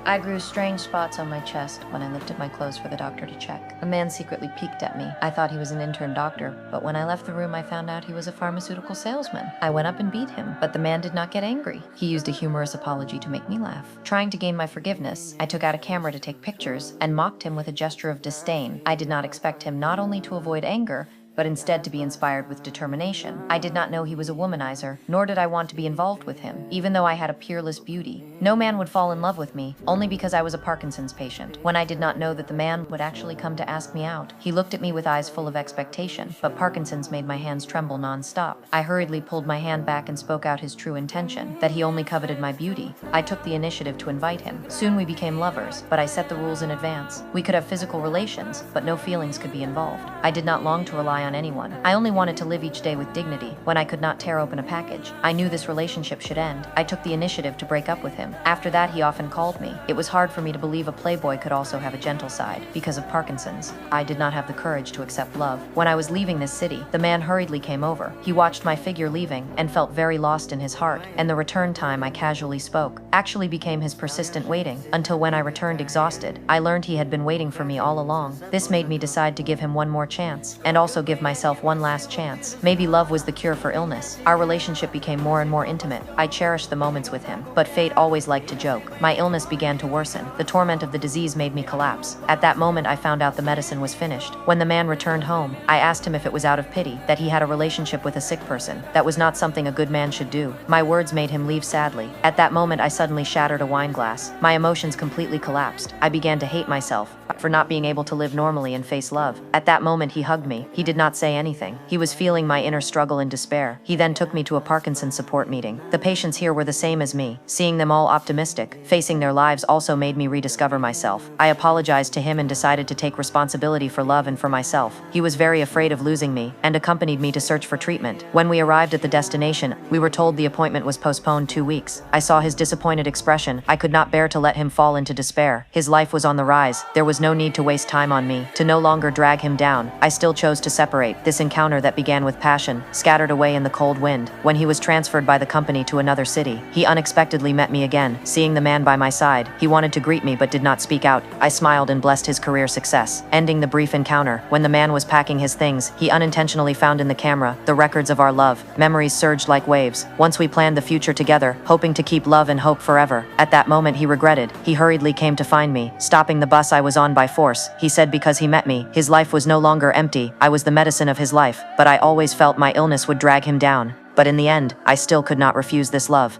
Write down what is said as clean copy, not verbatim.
I grew strange spots on my chest when I lifted my clothes for the doctor to check. A man secretly peeked at me. I thought he was an intern doctor, but when I left the room, I found out he was a pharmaceutical salesman. I went up and beat him, but the man did not get angry. He used a humorous apology to make me laugh. Trying to gain my forgiveness, I took out a camera to take pictures and mocked him with a gesture of disdain. I did not expect him not only to avoid anger, but instead to be inspired with determination. I did not know he was a womanizer, nor did I want to be involved with him, even though I had a peerless beauty. No man would fall in love with me, only because I was a Parkinson's patient. When I did not know that the man would actually come to ask me out, he looked at me with eyes full of expectation, but Parkinson's made my hands tremble non-stop. I hurriedly pulled my hand back and spoke out his true intention, that he only coveted my beauty. I took the initiative to invite him. Soon we became lovers, but I set the rules in advance. We could have physical relations, but no feelings could be involved. I did not long to rely on anyone. I only wanted to live each day with dignity. When I could not tear open a package, I knew this relationship should end. I took the initiative to break up with him. After that, he often called me. It was hard for me to believe a playboy could also have a gentle side. Because of Parkinson's, I did not have the courage to accept love. When I was leaving this city, the man hurriedly came over. He watched my figure leaving and felt very lost in his heart, and the return time I casually spoke actually became his persistent waiting, until when I returned exhausted, I learned he had been waiting for me all along. This made me decide to give him one more chance, and also give myself one last chance. Maybe love was the cure for illness. Our relationship became more and more intimate. I cherished the moments with him, but fate always liked to joke. My illness began to worsen. The torment of the disease made me collapse. At that moment, I found out the medicine was finished. When the man returned home, I asked him if it was out of pity that he had a relationship with a sick person. That was not something a good man should do. My words made him leave sadly. At that moment, I suddenly shattered a wine glass. My emotions completely collapsed. I began to hate myself for not being able to live normally and face love. At that moment, he hugged me. He did not say anything. He was feeling my inner struggle and despair. He then took me to a Parkinson support meeting. The patients here were the same as me. Seeing them all optimistic, facing their lives also made me rediscover myself. I apologized to him and decided to take responsibility for love and for myself. He was very afraid of losing me and accompanied me to search for treatment. When we arrived at the destination, we were told the appointment was postponed 2 weeks. I saw his disappointed expression. I could not bear to let him fall into despair. His life was on the rise. There was no need to waste time on me, to no longer drag him down. I still chose to separate. This encounter that began with passion scattered away in the cold wind. When he was transferred by the company to another city, he unexpectedly met me again. Seeing the man by my side, he wanted to greet me but did not speak out. I smiled and blessed his career success. Ending the brief encounter, when the man was packing his things, he unintentionally found in the camera the records of our love. Memories surged like waves. Once we planned the future together, hoping to keep love and hope forever. At that moment, he regretted. He hurriedly came to find me, stopping the bus I was on by force. He said because he met me, his life was no longer empty. I was the medicine of his life, but I always felt my illness would drag him down. But in the end, I still could not refuse this love.